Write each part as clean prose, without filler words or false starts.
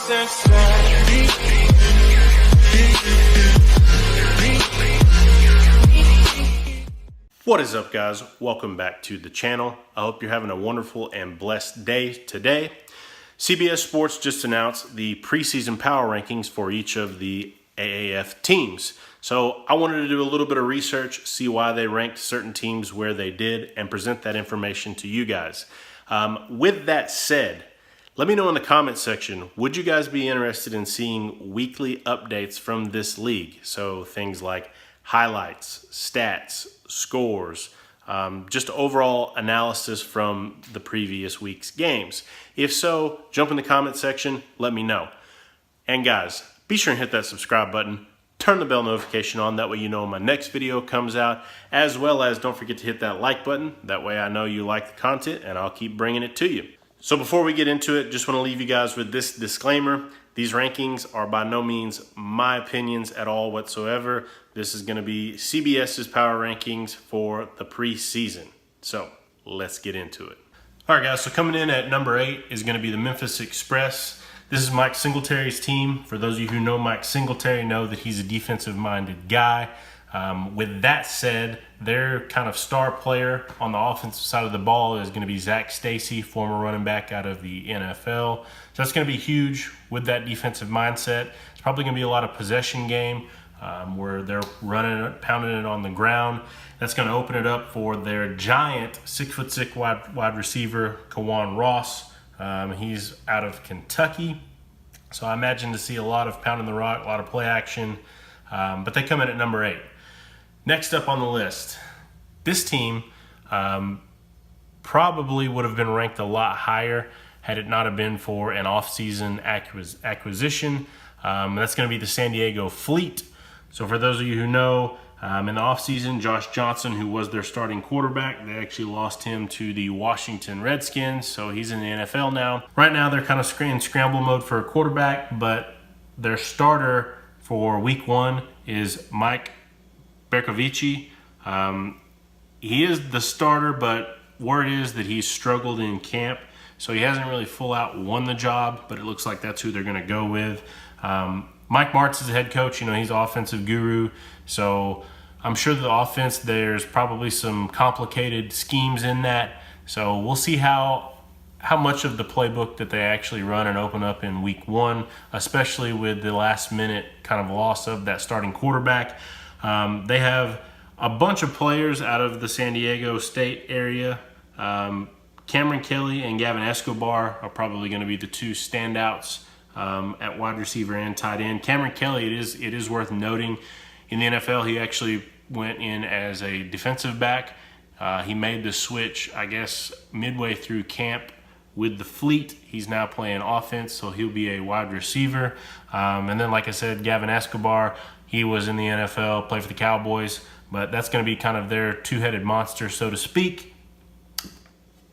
What is up, guys? Welcome back to the channel. I hope you're having a wonderful and blessed day today. CBS Sports just announced the preseason power rankings for each of the AAF teams. So I wanted to do a little bit of research, see why they ranked certain teams where they did, and present that information to you guys. With that said, let me know in the comment section, would you guys be interested in seeing weekly updates from this league? So things like highlights, stats, scores, just overall analysis from the previous week's games. If so, jump in the comment section, let me know. And guys, be sure and hit that subscribe button, turn the bell notification on, that way you know when my next video comes out, as well as don't forget to hit that like button, that way I know you like the content and I'll keep bringing it to you. So before we get into it, just want to leave you guys with this disclaimer. These rankings are by no means my opinions at all whatsoever. This is going to be CBS's power rankings for the preseason. So let's get into it. All right, guys, so coming in at number 8 is going to be the Memphis Express. This is Mike Singletary's team. For those of you who know Mike Singletary, know that he's a defensive-minded guy. With that said, their kind of star player on the offensive side of the ball is going to be Zach Stacy, former running back out of the NFL. So that's going to be huge with that defensive mindset. It's probably going to be a lot of possession game where they're running it, pounding it on the ground. That's going to open it up for their giant 6'6" wide receiver, Kawan Ross. He's out of Kentucky. So I imagine to see a lot of pounding the rock, a lot of play action. But they come in at number 8. Next up on the list, this team probably would have been ranked a lot higher had it not have been for an off-season acquisition. That's going to be the San Diego Fleet. So for those of you who know, in the offseason, Josh Johnson, who was their starting quarterback, they actually lost him to the Washington Redskins, so he's in the NFL now. Right now, they're kind of in scramble mode for a quarterback, but their starter for week 1 is Mike Berkovici. He is the starter, but word is that he's struggled in camp, so he hasn't really full out won the job, but it looks like that's who they're going to go with. Mike Martz is the head coach. You know, he's an offensive guru, so I'm sure the offense, there's probably some complicated schemes in that, so we'll see how much of the playbook that they actually run and open up in week 1, especially with the last minute kind of loss of that starting quarterback. They have a bunch of players out of the San Diego State area. Cameron Kelly and Gavin Escobar are probably going to be the two standouts at wide receiver and tight end. Cameron Kelly, it is worth noting, in the NFL he actually went in as a defensive back. He made the switch, I guess, midway through camp with the Fleet. He's now playing offense, so he'll be a wide receiver. And then, like I said, Gavin Escobar, he was in the NFL, played for the Cowboys, but that's going to be kind of their two-headed monster, so to speak.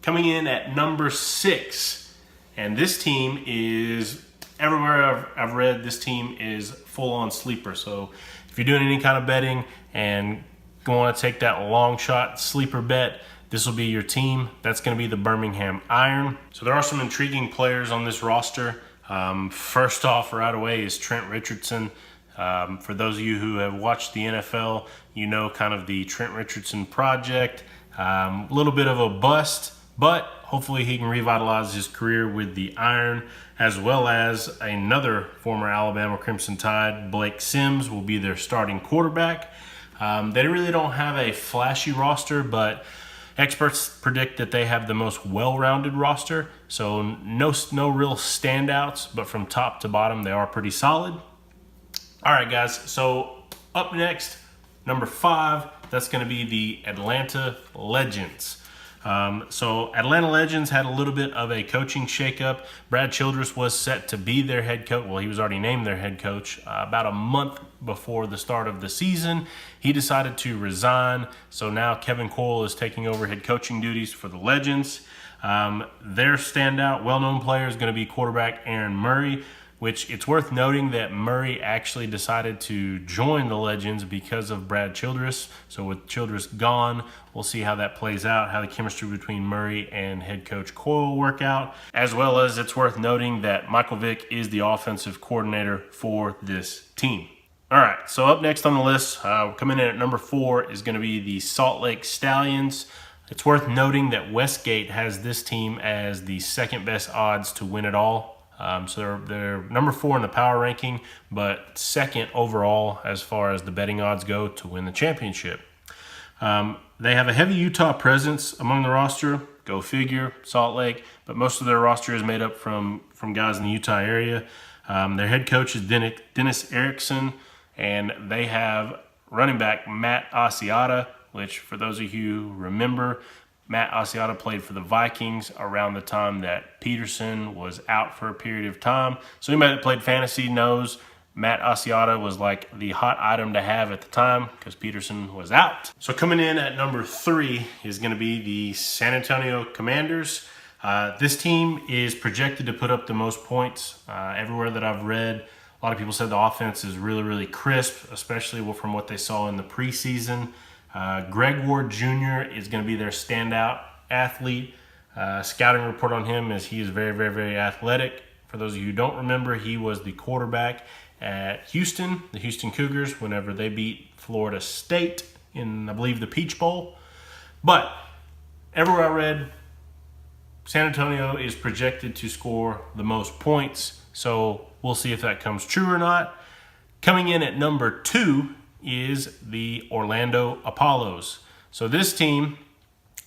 Coming in at number 6, and this team is, everywhere I've read, this team is full-on sleeper. So if you're doing any kind of betting and want to take that long shot sleeper bet, this will be your team. That's going to be the Birmingham Iron. So there are some intriguing players on this roster. First off, right away, is Trent Richardson. For those of you who have watched the NFL, you know kind of the Trent Richardson project. A little bit of a bust, but hopefully he can revitalize his career with the Iron, as well as another former Alabama Crimson Tide, Blake Sims, will be their starting quarterback. They really don't have a flashy roster, but experts predict that they have the most well-rounded roster, so no real standouts, but from top to bottom, they are pretty solid. All right, guys, so up next, number 5, that's going to be the Atlanta Legends. So Atlanta Legends had a little bit of a coaching shakeup. Brad Childress was set to be their head coach. Well, he was already named their head coach about a month before the start of the season. He decided to resign, so now Kevin Coyle is taking over head coaching duties for the Legends. Their standout, well-known player is going to be quarterback Aaron Murray. which it's worth noting that Murray actually decided to join the Legends because of Brad Childress. So with Childress gone, we'll see how that plays out, how the chemistry between Murray and head coach Coyle work out, as well as it's worth noting that Michael Vick is the offensive coordinator for this team. All right, so up next on the list, coming in at number 4 is going to be the Salt Lake Stallions. It's worth noting that Westgate has this team as the second best odds to win it all. So they're number 4 in the power ranking, but second overall as far as the betting odds go to win the championship. They have a heavy Utah presence among the roster. Go figure, Salt Lake. But most of their roster is made up from guys in the Utah area. Their head coach is Dennis Erickson, and they have running back Matt Asiata, which for those of you who remember, Matt Asiata played for the Vikings around the time that Peterson was out for a period of time. So anybody that played fantasy knows Matt Asiata was like the hot item to have at the time because Peterson was out. So coming in at number 3 is going to be the San Antonio Commanders. This team is projected to put up the most points everywhere that I've read. A lot of people said the offense is really, really crisp, especially from what they saw in the preseason. Greg Ward Jr. is going to be their standout athlete. Scouting report on him is he is very, very, very athletic. For those of you who don't remember, he was the quarterback at Houston, the Houston Cougars, whenever they beat Florida State in, I believe, the Peach Bowl. But everywhere I read, San Antonio is projected to score the most points. So we'll see if that comes true or not. Coming in at number 2 is the Orlando Apollos. So this team,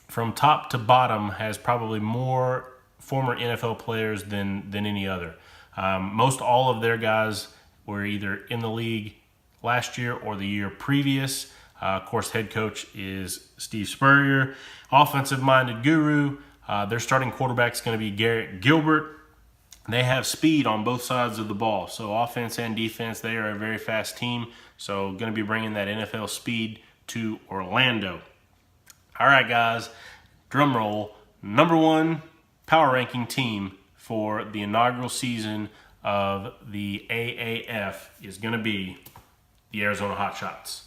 from top to bottom, has probably more former NFL players than any other. Most all of their guys were either in the league last year or the year previous. Of course, head coach is Steve Spurrier. Offensive-minded guru. Their starting quarterback is going to be Garrett Gilbert. They have speed on both sides of the ball. So offense and defense, they are a very fast team. So going to be bringing that NFL speed to Orlando. All right, guys, drum roll. Number 1 power ranking team for the inaugural season of the AAF is going to be the Arizona Hotshots.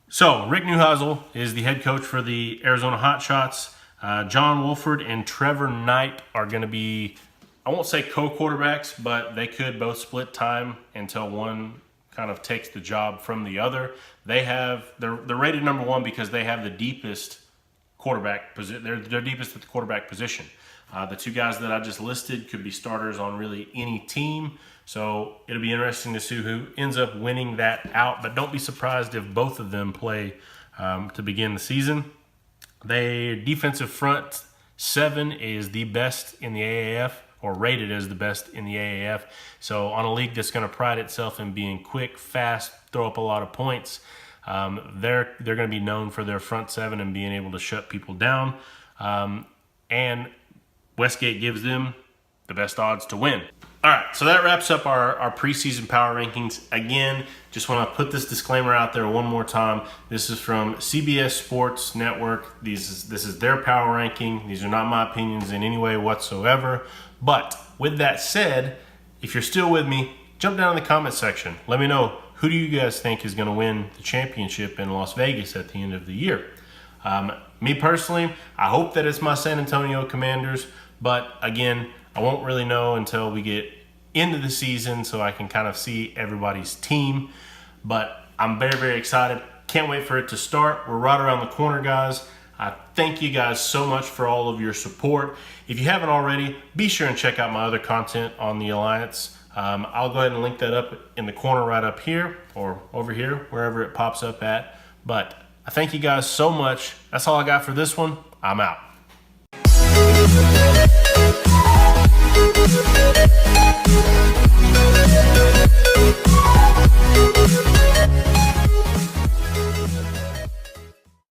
So Rick Neuheisel is the head coach for the Arizona Hotshots. John Wolford and Trevor Knight are going to be, I won't say co-quarterbacks, but they could both split time until one kind of takes the job from the other. They're rated number 1 because they have the deepest quarterback position. They're deepest at the quarterback position. The 2 guys that I just listed could be starters on really any team. So it'll be interesting to see who ends up winning that out. But don't be surprised if both of them play to begin the season. Their defensive front 7 is the best in the AAF, or rated as the best in the AAF. So on a league that's going to pride itself in being quick, fast, throw up a lot of points, they're going to be known for their front 7 and being able to shut people down. And Westgate gives them the best odds to win. All right, so that wraps up our preseason power rankings. Again, just want to put this disclaimer out there one more time. This is from CBS Sports Network. This is their power ranking. These are not my opinions in any way whatsoever. But with that said, if you're still with me, jump down in the comment section. Let me know, who do you guys think is going to win the championship in Las Vegas at the end of the year? Me personally, I hope that it's my San Antonio Commanders. But again, I won't really know until we get into the season so I can kind of see everybody's team. But I'm very, very excited. Can't wait for it to start. We're right around the corner, guys. I thank you guys so much for all of your support. If you haven't already, be sure and check out my other content on the Alliance. I'll go ahead and link that up in the corner right up here or over here, wherever it pops up at. But I thank you guys so much. That's all I got for this one. I'm out. We'll be right back.